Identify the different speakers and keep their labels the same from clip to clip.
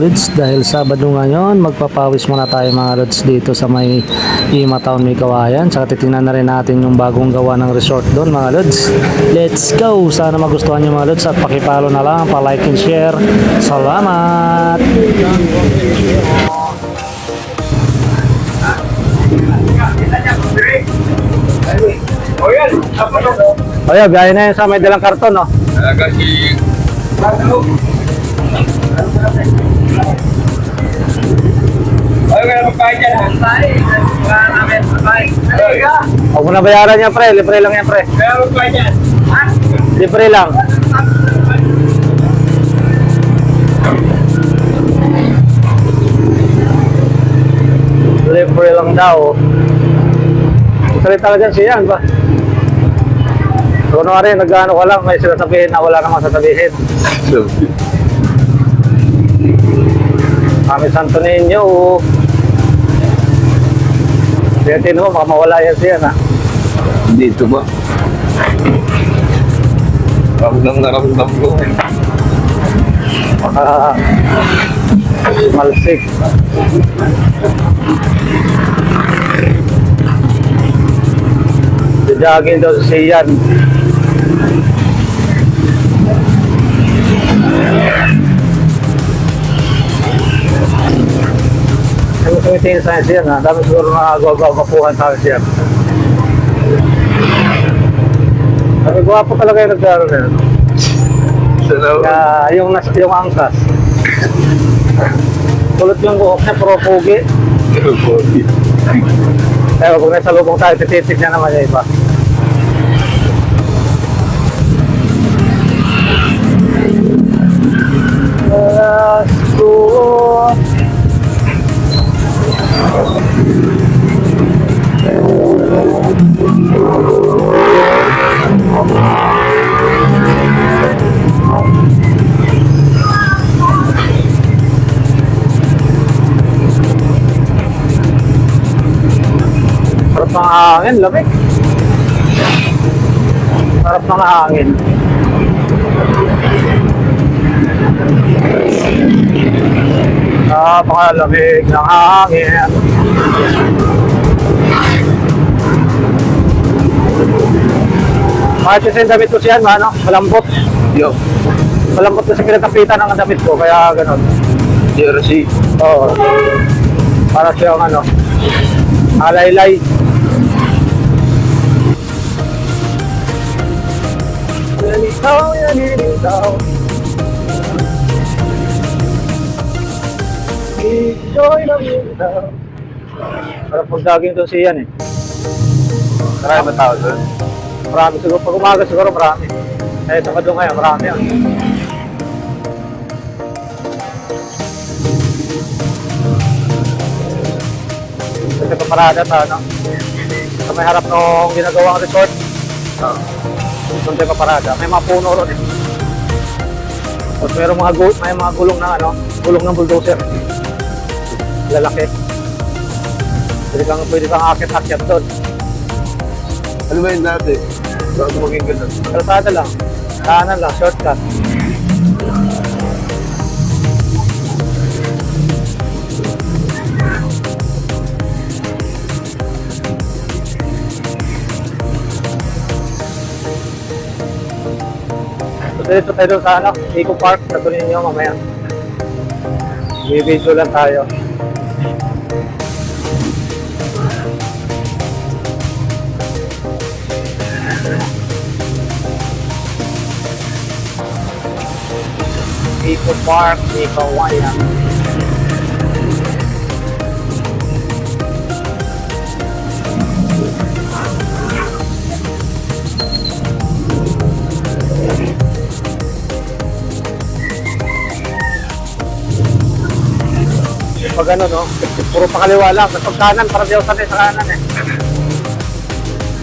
Speaker 1: lods, dahil Sabado ngayon, magpapawis muna tayo mga lods dito sa may Ima Town, may Kawayan. Tsaka titingnan na rin natin yung bagong gawa ng resort doon mga lods. Let's go! Sana magustuhan nyo mga lods at pakipalo na lang, pa-like and share. Salamat! O yan, gaya na yun sa may dalang karton, no?
Speaker 2: Kasi ay, wala magpahit yan ha? Wala namin magpahit.
Speaker 1: Huwag mo na bayaran yan, pre. Libre lang yan, pre.
Speaker 2: Wala magpahit yan? Ha?
Speaker 1: Libre lang. Libre lang daw. Salita ka dyan siya, ba? So, rin, nag-ano ka lang, may sinasabihin na wala namang sasabihin. Kami Santo Niño. Siyatin mo, baka mawala yan siya na.
Speaker 2: Dito ba? Ramdam na ramdam ko.
Speaker 1: Baka malsik. Jagin daw sa siyan. Ang tumitingin sa siyan ha, dami siguro nakagawa-gapuhan sa siyan. Sabi, gwapo talaga yung nagkaroon na yun. Yung angkas. Tulad yung buhok niya, puro pugi. Eh, kung nasa lubong tayo, tititig niya naman yung iba. Sarap ng hangin, lamig. Sarap ng hangin. Napakalamig ng hangin. Kahit yung damit ko siyan, ano? Malambot.
Speaker 2: Yo,
Speaker 1: Malambot kasi pinatapitan ng damit ko, kaya ganon.
Speaker 2: jersey.
Speaker 1: Oo. Para siyang ano, alaylay. Yanitaw, yanitaw. Enjoy lang yun. Parang pagdaging doon siyan eh.
Speaker 2: Marami ba tao doon?
Speaker 1: Marami siguro. Pag umaga siguro marami. Eh, Sabado ngayon marami yan. Kasi paparada ta, no? Sa may harap nung ginagawang resort. Doon tayo paparada. May mga puno ron eh. Tapos may mga gulong ng ano, gulong ng bulldozer. Lalaki. Pwede kang akit-akit doon.
Speaker 2: Ano ba yun dati? Bago maging ganun.
Speaker 1: Kalsada lang. Kanan lang, shortcut. So, dito tayo sa ano, Eco Park. Natuloy niyo mamaya. Bibidyo lang tayo. Eco Park, Eco Kawayan. Pag ano no, puro pakaliwa lang. Pag kanan, parang di ako sanay sa kanan eh.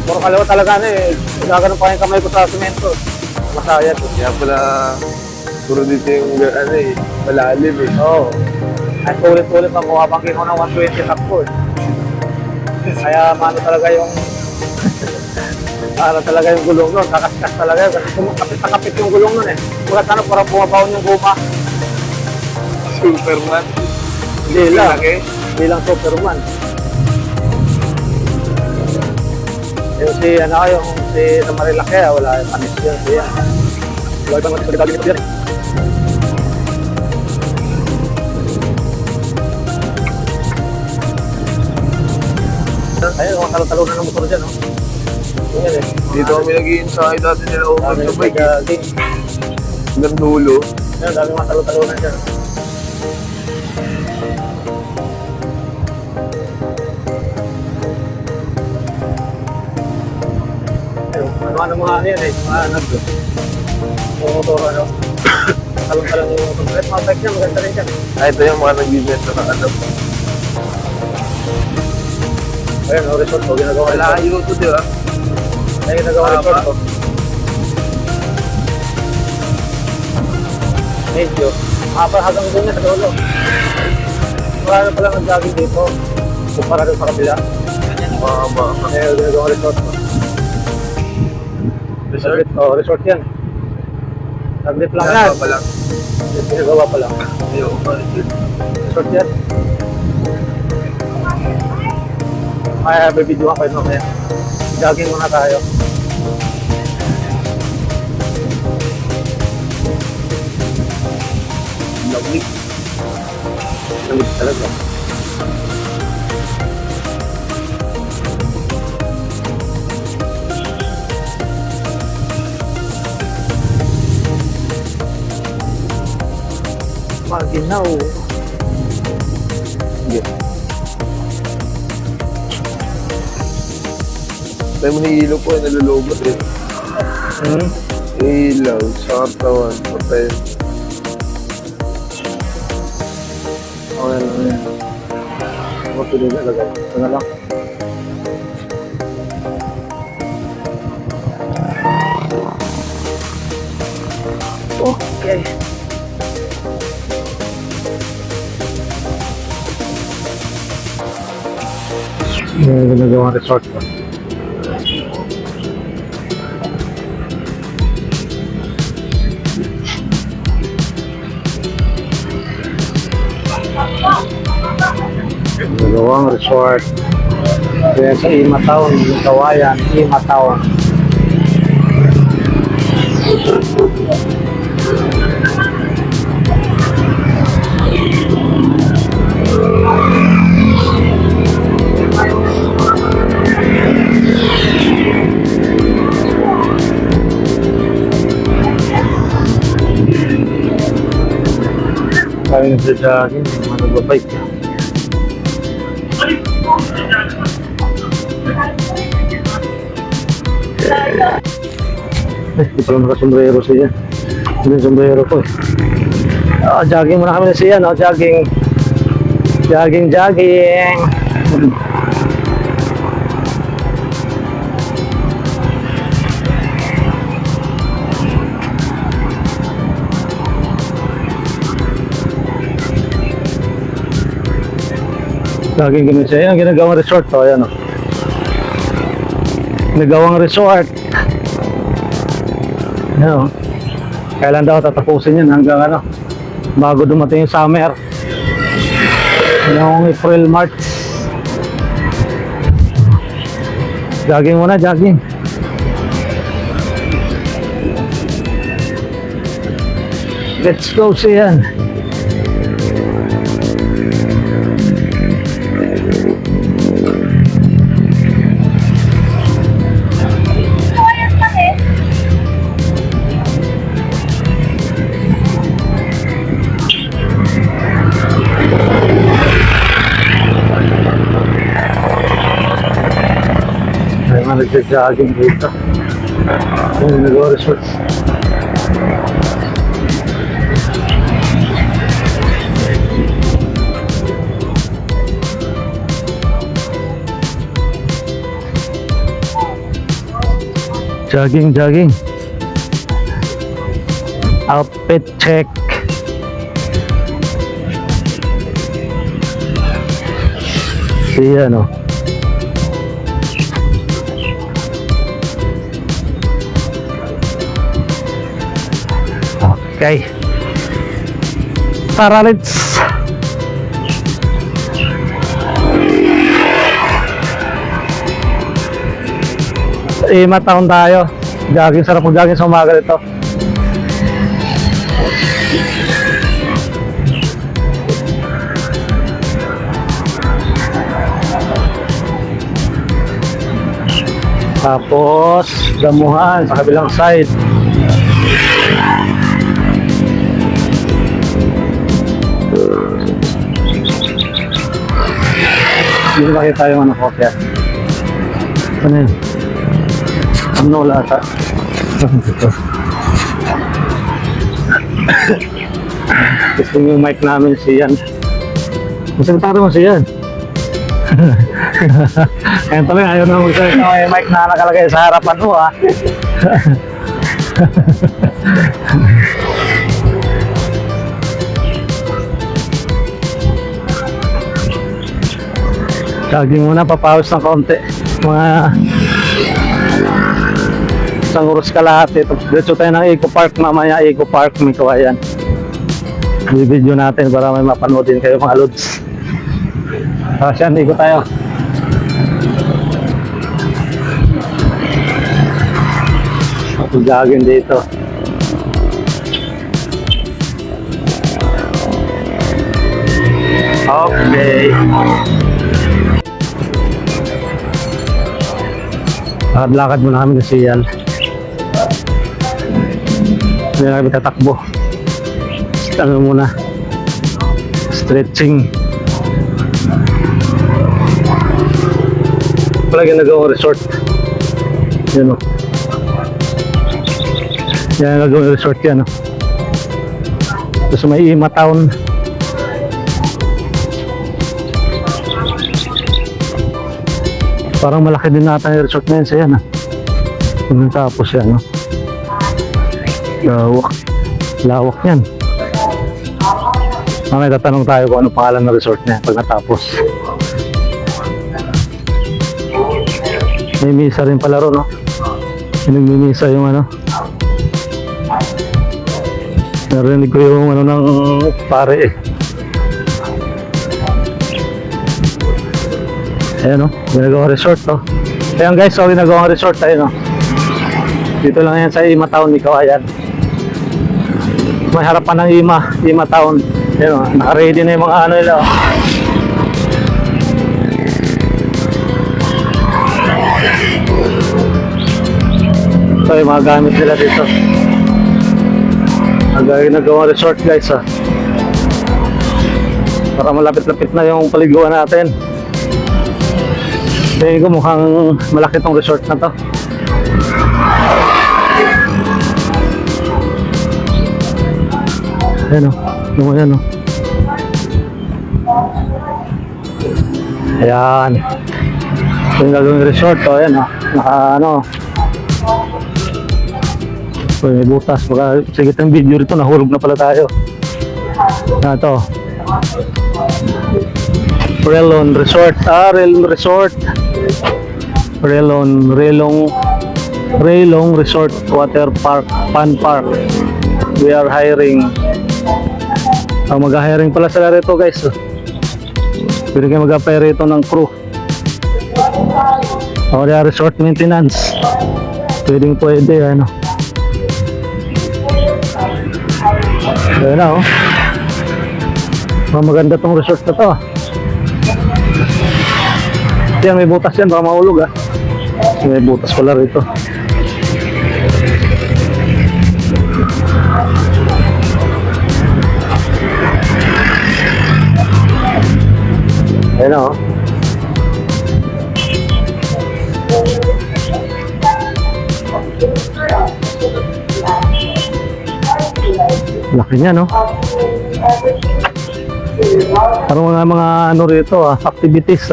Speaker 1: Puro kaliwa talaga ano eh. Gaganon pa yung kamay ko sa semento. Masaya to.
Speaker 2: Kaya pala, puro dito yung ano eh, malalim eh.
Speaker 1: Oo. At ulit-ulit pa bumabangkin ko ng 120 takbo eh. Kaya mano talaga yung ano talaga yung gulong nun, kakaskas talaga yun. Kasi kapit na kapit yung gulong nun eh. Bukat ano, parang bumabaon yung guma.
Speaker 3: Superman.
Speaker 1: Hindi lang.
Speaker 3: Laki.
Speaker 1: Hindi lang Superman. Yung si, yung si Marilake, wala yung panis yun. Siya. Wala ibang matis ko yan. Ayun, mga talo-talo ng motor dyan, oh. Yan eh.
Speaker 3: Dito kami nag-i-inside dati nila over
Speaker 1: Dami
Speaker 3: sa
Speaker 1: yung
Speaker 3: bike.
Speaker 1: game.
Speaker 3: Hanggang dulo.
Speaker 1: Yan, dami mga talo-talo na dyan. Ayun, ano mga ano yan eh, mga nagdo. Yung motor, ano. Talong-talong yung motor. Kahit mga bike niya, maganda rin dyan.
Speaker 3: Ito yung mga nag-ibenta ng ano.
Speaker 1: Ayun, no, resort ko, ginagawa resort.
Speaker 3: Malayo to, di ba?
Speaker 1: Ayun, ginagawa resort ko. Medyo. Hanggang doon niya sa dulo. Wala na pala nag-jogging dito. Kumpara doon sa kabila.
Speaker 3: Mahaba.
Speaker 1: Ayun, ginagawa resort ko.
Speaker 3: Resort?
Speaker 1: Oo, resort yan. Saglit lang yan.
Speaker 3: Mahaba pa lang.
Speaker 1: Ginagawa pa lang.
Speaker 3: Ayun,
Speaker 1: Resort yan. Kaya bibidyohan ko yun mamaya. Jogging muna tayo.
Speaker 3: lamig.
Speaker 1: Lamig talaga. Maginaw.
Speaker 3: Yeah. Tayo mo na ilaw po, nalulobot eh. Ilaw, sa katawan, patay.
Speaker 1: Okay lang yan. Matuloy na lagay. Ito na lang. Okay. Ginagawang resort ko. Ginagawang resort. Kaya sa Ima Town, Kawayan, Ima Town. Kaya nagja-jogging, mga nagbabike. Di pala naka-sombrero siya. Hindi yung sombrero ko. Jogging muna kami na siya, no? Jogging. Jogging. Jogging kami siya. Yan, ginagawang resort to. Ayan, o. Ginagawang resort. Ayan, o. Kailan daw tatapusin yan hanggang ano, bago dumating yung summer. Yung April, March. Jogging muna, jogging. Let's go siyan. May mga nagja-jogging dito. Yung nagawa resort. Jogging. Outfit check. Siya, no? Okay. Tara, let's Ima Town tayo. Jogging, sarap ng jogging sa umaga ito. Tapos, damuhan sa kabilang side. Dito makita yung ano ko kaya. Ano yun? Ano wala ata? Gusto yung mic namin si Yan. Gusto mo si Yan? Ngayon tuloy, ayaw na magsabi na may mic na nakalagay sa harapan mo ha. Jogging muna, papawis ng konti. Mga isang oras kalahati. Diretso tayo ng Eco Park mamaya. Eco Park, may kawayan. I-video natin para may mapanood din kayo mga lods. Tapos yan, ikot tayo. Jogging dito. Okay. Lakad muna kami kasi yan. Hindi na kami tatakbo. Ano muna. Stretching. Wala ginagawang resort. Yan o. Yan ginagawang resort yan o. Tapos may Ima Town. Parang malaki din nata yung resort na yun sa yan ha. Tapos yan o. Lawak. Lawak yan. Mamaya tatanong tayo kung ano pangalan ng resort niya pag natapos. May misa rin pala ron, no? Nagmimisa yung ano. Narinig ko yung ano ng pare eh. Ayan, no? Ginagawang resort, no? Ayan guys, so ginagawang resort tayo, no? Dito lang yan sa Ima Town, Kawayan. May harapan ng Ima Town. Ayan, no? Naka-ready na yung mga ano nila, oh. So yung mga gamit nila dito. Ginagawang resort guys ha. Para malapit-lapit na yung paliguan natin. Tingin ko mukhang malaki tong resort na to. Ayan o. Ayan o. Ayan. Ito yung gagawing resort o. Ayan o. Naka ano. Uy, may butas. Baka sigit ng video rito, nahulog na pala tayo. Na ito. Relon Resort. Relon Resort. Relong Resort Water Park, Fun Park. We are hiring. Mag-hiring pala sila rito guys. Pwede kayo mag-apply rito ng crew. Resort maintenance. Pwede ano. Ayan na oh. Maganda tong resort na to. Yan, may butas yan, baka mahulog ah. May butas pala rito. Ayan na oh. Laki niya, no? Parang mga ano rito, activities,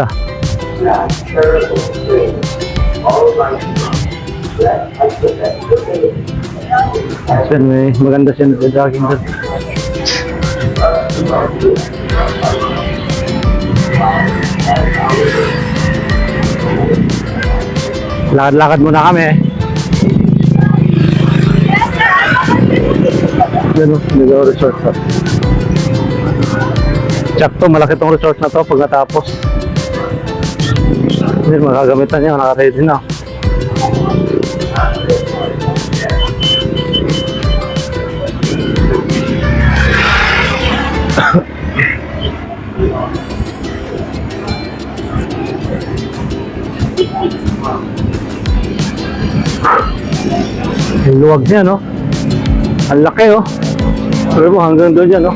Speaker 1: Yan, may maganda siya na jogging doon. Lakad-lakad muna kami. Yan o, nagawa resort to. Sakto, malaki tong resort na to pag natapos. Yan, magagamitan niya, naka-ready na. Luwag niya, no? Ang laki, oh. Sabi mo, hanggang doon yan, no?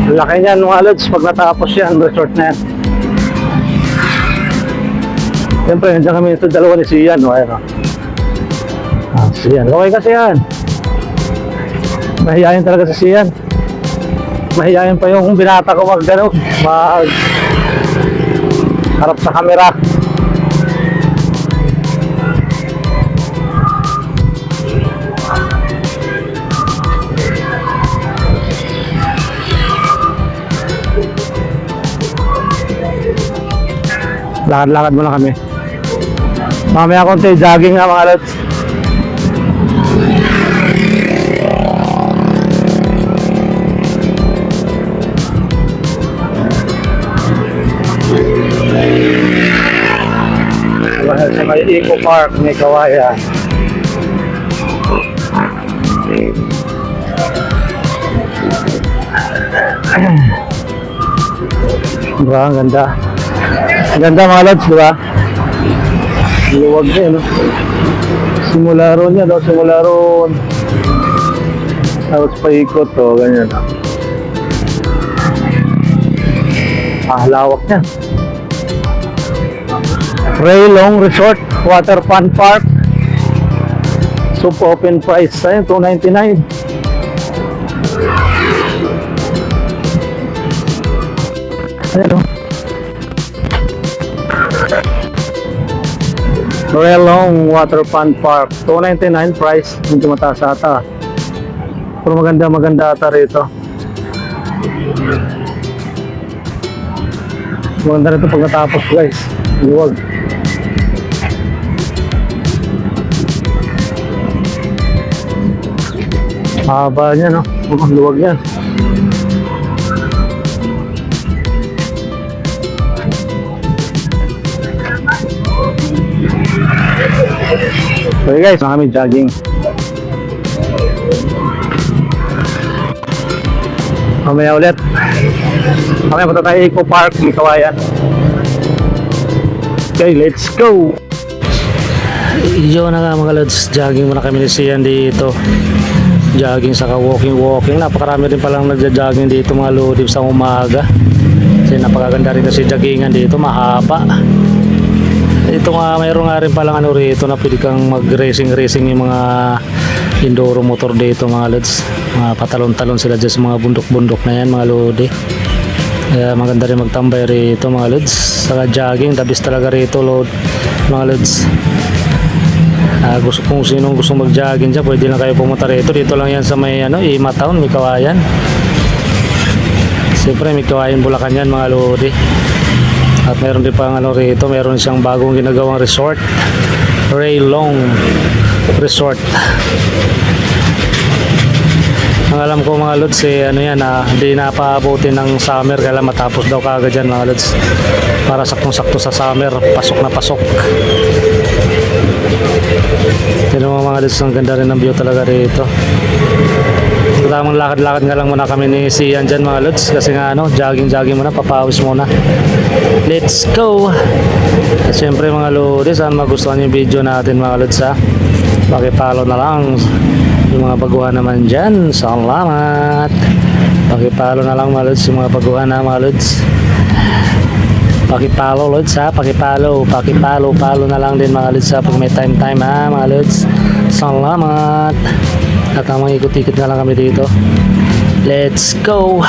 Speaker 1: Ang laki niyan, mga lods, pag natapos yan, resort na yan. Siyempre, nandiyan kami sa dalawa ni Sian, no? Ayan, no? Ah, Sian. Okay kasi yan. Mahihayin talaga si Sian. Mahihayin pa yung binata ko mag harap sa camera. Lakad-lakad muna kami. Mamaya konti jogging nga mga lods. Sa may Eco Park ni Kawayan. Diba? Ang ganda. Ang ganda mga lods, diba? Luwag na yun, no? Simula ron yan, no? Simula ron. Tapos paikot, to, ganyan, no? Lawak niya. Raylong Resort, Water Fun Park. Super open price tayo, $299. Ayan, no? Raylong Water Fun Park, $299 price. Hindi mataas ata. Pero maganda ata rito. Maganda rito pag natapos, guys. Luwag. Haba niya, no? Luwag yan. Okay guys, kami jogging. Mamaya ulit. Mamaya punta tayo Eco Park, may Kawayan. Okay, let's go! Iyo na nga mga lods, jogging muna kami ni Sian dito. Jogging saka walking. Napakarami rin palang nagja-jogging dito mga lodib sa umaga. Kasi napakaganda rin kasi joggingan dito, mahaba. Ito nga, mayroon nga rin palang ano rito na pwede kang mag-racing yung mga enduro motor dito mga lods. Mga patalon-talon sila dyan sa mga bundok-bundok na yan mga lodi. Kaya maganda rin magtambay rito mga lods. Saka jogging, the best talaga rito mga lods. Kung sinong gusto mag-jogging dyan, pwede lang kayo pumunta rito. Dito lang yan sa may Ima Town, may Kawayan. Siyempre may Kawayan Bulacan yan mga lodi. At meron din pang rito, meron siyang bagong ginagawang resort, Raylong Resort. Ang alam ko mga lods hindi napaabuti ng summer, kaya matapos daw kaagad yan mga lods. Para saktong-sakto sa summer, pasok na pasok. Tignan mo mga lods, ang ganda rin ng view talaga rito. Tamang lakad-lakad nga lang muna kami ni Sian dyan mga lods, kasi nga jogging muna, papawis muna. Let's go! At syempre mga lods, saan magustuhan yung video natin mga lods ha, pakipalo na lang. Yung mga baguhan naman dyan, salamat. Pakipalo na lang mga lods, yung mga baguhan na mga lods. Pakipalo lods ha, pakipalo na lang din mga lods ha, pag may time ha mga lods. Salamat. At ang mga ikot-ikot na lang kami dito. Let's go!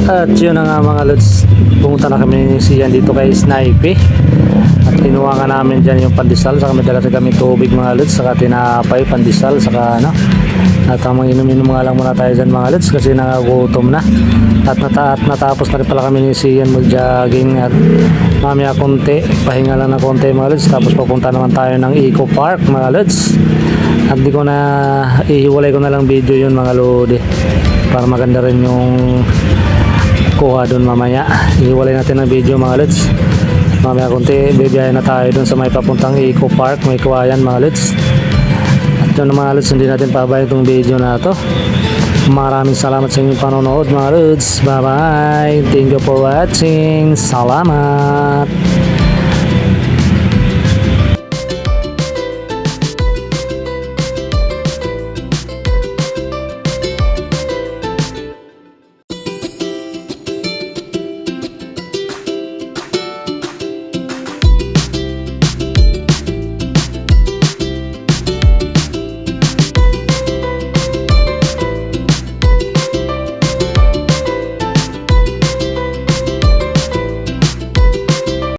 Speaker 1: At yun na nga mga lods, pumunta na kami ni Sian dito kay Snipe. At Kinuha nga namin dyan yung pandesal, saka may dala rin kami tubig mga lods, saka tinapay, pandesal, saka ano. At tamang inom-inom nga lang muna tayo dyan mga lods kasi nangagutom na. At natapos na rin pala kami ni Sian mag-jogging at mamaya konti, pahinga lang na konti mga lods. Tapos papunta naman tayo ng Eco Park mga lods. At di ko na, ihiwalay ko na lang video yun mga lodi para maganda rin yung kuha doon mamaya. Ihiwalay natin ang video mga lods. Mamaya konti, bibiyahin na tayo doon sa may papuntang Eco Park, may kuwayan mga lods. At yun mga lods, hindi natin pabayan itong video na to. Maraming salamat sa inyong panonood mga lods. Bye bye. Thank you for watching. Salamat.